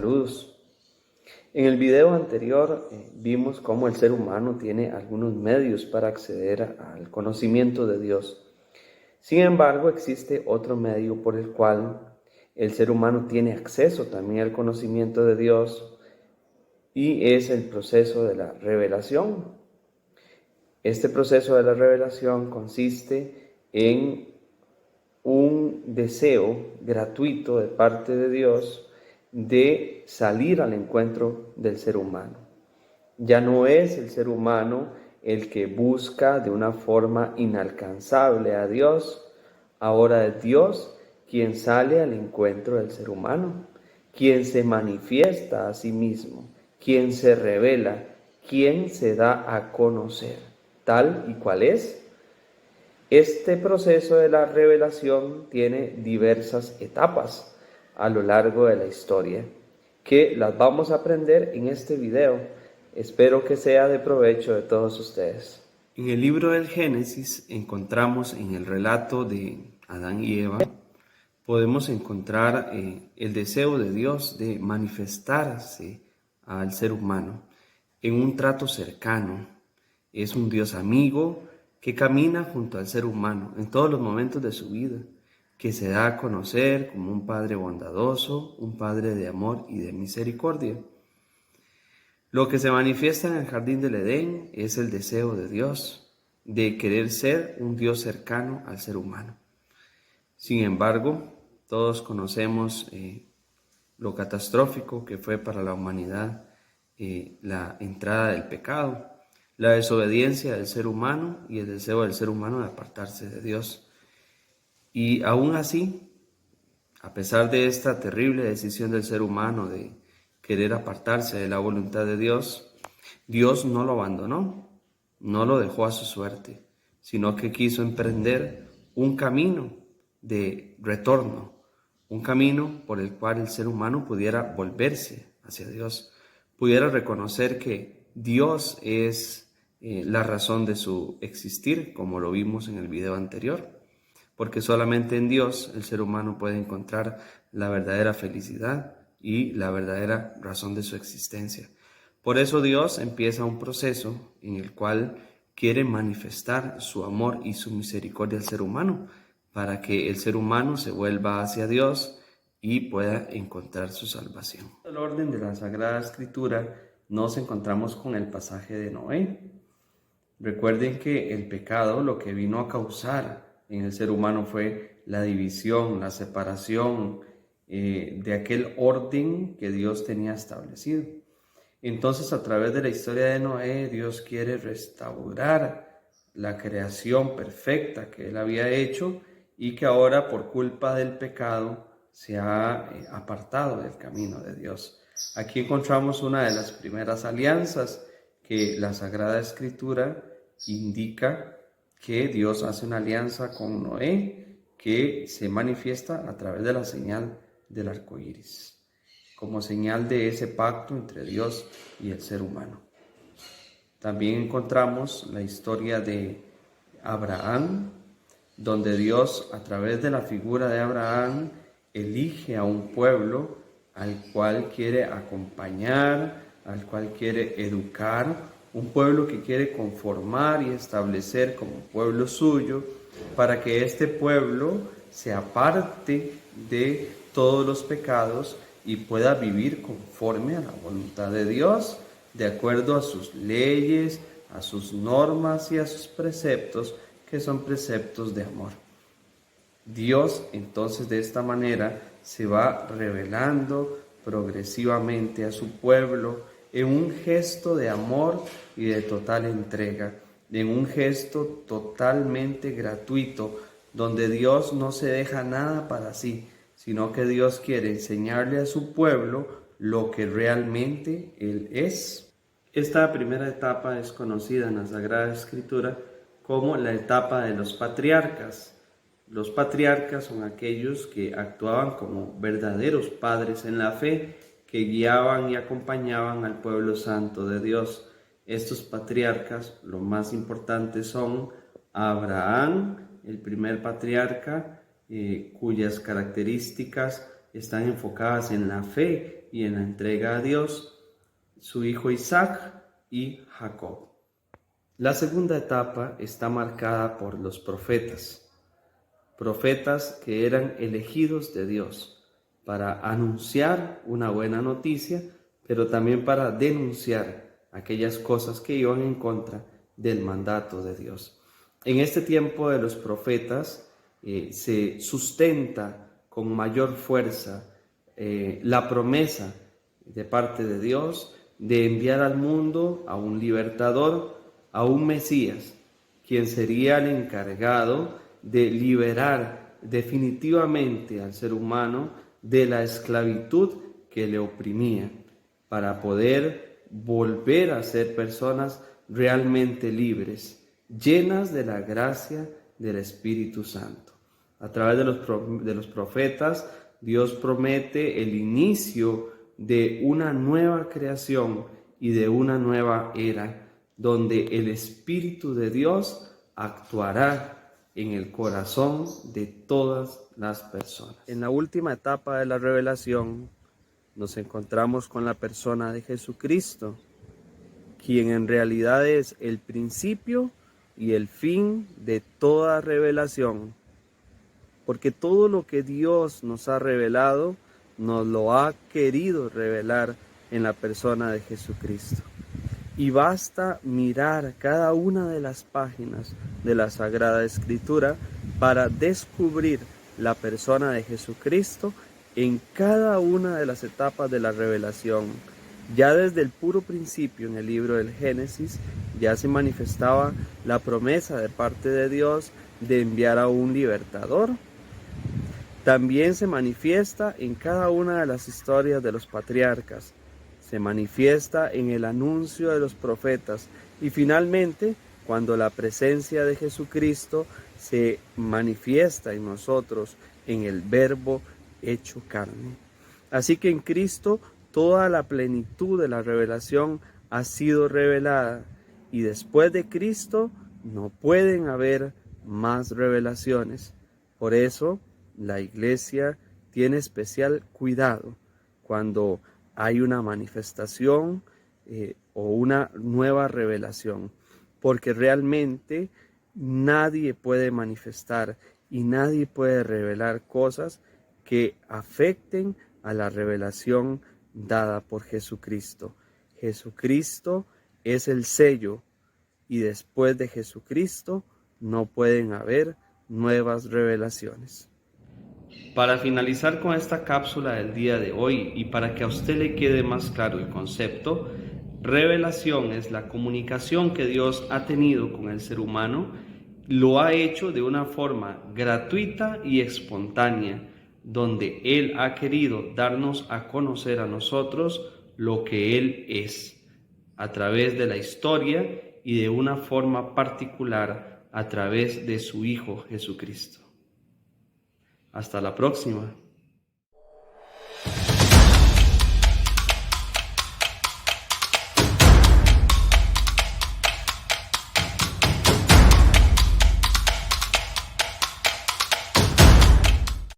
Saludos. En el video anterior vimos cómo el ser humano tiene algunos medios para acceder al conocimiento de Dios. Sin embargo, existe otro medio por el cual el ser humano tiene acceso también al conocimiento de Dios y es el proceso de la revelación. Este proceso de la revelación consiste en un deseo gratuito de parte de Dios de salir al encuentro del ser humano. Ya no es el ser humano el que busca de una forma inalcanzable a Dios, ahora es Dios quien sale al encuentro del ser humano, quien se manifiesta a sí mismo, quien se revela, quien se da a conocer, tal y cual es. Este proceso de la revelación tiene diversas etapas a lo largo de la historia, que las vamos a aprender en este video. Espero que sea de provecho de todos ustedes. En el libro del Génesis encontramos en el relato de Adán y Eva, podemos encontrar el deseo de Dios de manifestarse al ser humano en un trato cercano. Es un Dios amigo que camina junto al ser humano en todos los momentos de su vida, que se da a conocer como un Padre bondadoso, un Padre de amor y de misericordia. Lo que se manifiesta en el jardín del Edén es el deseo de Dios de querer ser un Dios cercano al ser humano. Sin embargo, todos conocemos lo catastrófico que fue para la humanidad la entrada del pecado, la desobediencia del ser humano y el deseo del ser humano de apartarse de Dios. Y aún así, a pesar de esta terrible decisión del ser humano de querer apartarse de la voluntad de Dios, Dios no lo abandonó, no lo dejó a su suerte, sino que quiso emprender un camino de retorno, un camino por el cual el ser humano pudiera volverse hacia Dios, pudiera reconocer que Dios es la razón de su existir, como lo vimos en el video anterior, porque solamente en Dios el ser humano puede encontrar la verdadera felicidad y la verdadera razón de su existencia. Por eso Dios empieza un proceso en el cual quiere manifestar su amor y su misericordia al ser humano, para que el ser humano se vuelva hacia Dios y pueda encontrar su salvación. En el orden de la Sagrada Escritura nos encontramos con el pasaje de Noé. Recuerden que el pecado lo que vino a causar en el ser humano fue la división, la separación de aquel orden que Dios tenía establecido. Entonces, a través de la historia de Noé, Dios quiere restaurar la creación perfecta que Él había hecho y que ahora, por culpa del pecado, se ha apartado del camino de Dios. Aquí encontramos una de las primeras alianzas que la Sagrada Escritura indica que Dios hace una alianza con Noé que se manifiesta a través de la señal del arco iris, como señal de ese pacto entre Dios y el ser humano. También encontramos la historia de Abraham, donde Dios, a través de la figura de Abraham, elige a un pueblo al cual quiere acompañar, al cual quiere educar, un pueblo que quiere conformar y establecer como pueblo suyo, para que este pueblo se aparte de todos los pecados y pueda vivir conforme a la voluntad de Dios, de acuerdo a sus leyes, a sus normas y a sus preceptos, que son preceptos de amor. Dios entonces de esta manera se va revelando progresivamente a su pueblo en un gesto de amor y de total entrega, en un gesto totalmente gratuito, donde Dios no se deja nada para sí, sino que Dios quiere enseñarle a su pueblo lo que realmente Él es. Esta primera etapa es conocida en la Sagrada Escritura como la etapa de los patriarcas. Los patriarcas son aquellos que actuaban como verdaderos padres en la fe, que guiaban y acompañaban al pueblo santo de Dios. Estos patriarcas, los más importantes son Abraham, el primer patriarca, cuyas características están enfocadas en la fe y en la entrega a Dios, su hijo Isaac y Jacob. La segunda etapa está marcada por los profetas que eran elegidos de Dios para anunciar una buena noticia, pero también para denunciar aquellas cosas que iban en contra del mandato de Dios. En este tiempo de los profetas se sustenta con mayor fuerza la promesa de parte de Dios de enviar al mundo a un libertador, a un Mesías, quien sería el encargado de liberar definitivamente al ser humano de la esclavitud que le oprimía, para poder volver a ser personas realmente libres, llenas de la gracia del Espíritu Santo. A través de los profetas, Dios promete el inicio de una nueva creación y de una nueva era, donde el Espíritu de Dios actuará en el corazón de todas las personas. En la última etapa de la revelación nos encontramos con la persona de Jesucristo, quien en realidad es el principio y el fin de toda revelación, porque todo lo que Dios nos ha revelado, nos lo ha querido revelar en la persona de Jesucristo. Y basta mirar cada una de las páginas de la Sagrada Escritura para descubrir la persona de Jesucristo en cada una de las etapas de la revelación. Ya desde el puro principio, en el libro del Génesis, ya se manifestaba la promesa de parte de Dios de enviar a un libertador. También se manifiesta en cada una de las historias de los patriarcas. Se manifiesta en el anuncio de los profetas y finalmente cuando la presencia de Jesucristo se manifiesta en nosotros en el Verbo hecho carne. Así que en Cristo toda la plenitud de la revelación ha sido revelada y después de Cristo no pueden haber más revelaciones. Por eso la Iglesia tiene especial cuidado cuando hay una manifestación o una nueva revelación, porque realmente nadie puede manifestar y nadie puede revelar cosas que afecten a la revelación dada por Jesucristo. Jesucristo es el sello y después de Jesucristo no pueden haber nuevas revelaciones. Para finalizar con esta cápsula del día de hoy y para que a usted le quede más claro el concepto, revelación es la comunicación que Dios ha tenido con el ser humano, lo ha hecho de una forma gratuita y espontánea, donde Él ha querido darnos a conocer a nosotros lo que Él es, a través de la historia y de una forma particular a través de su Hijo Jesucristo. Hasta la próxima.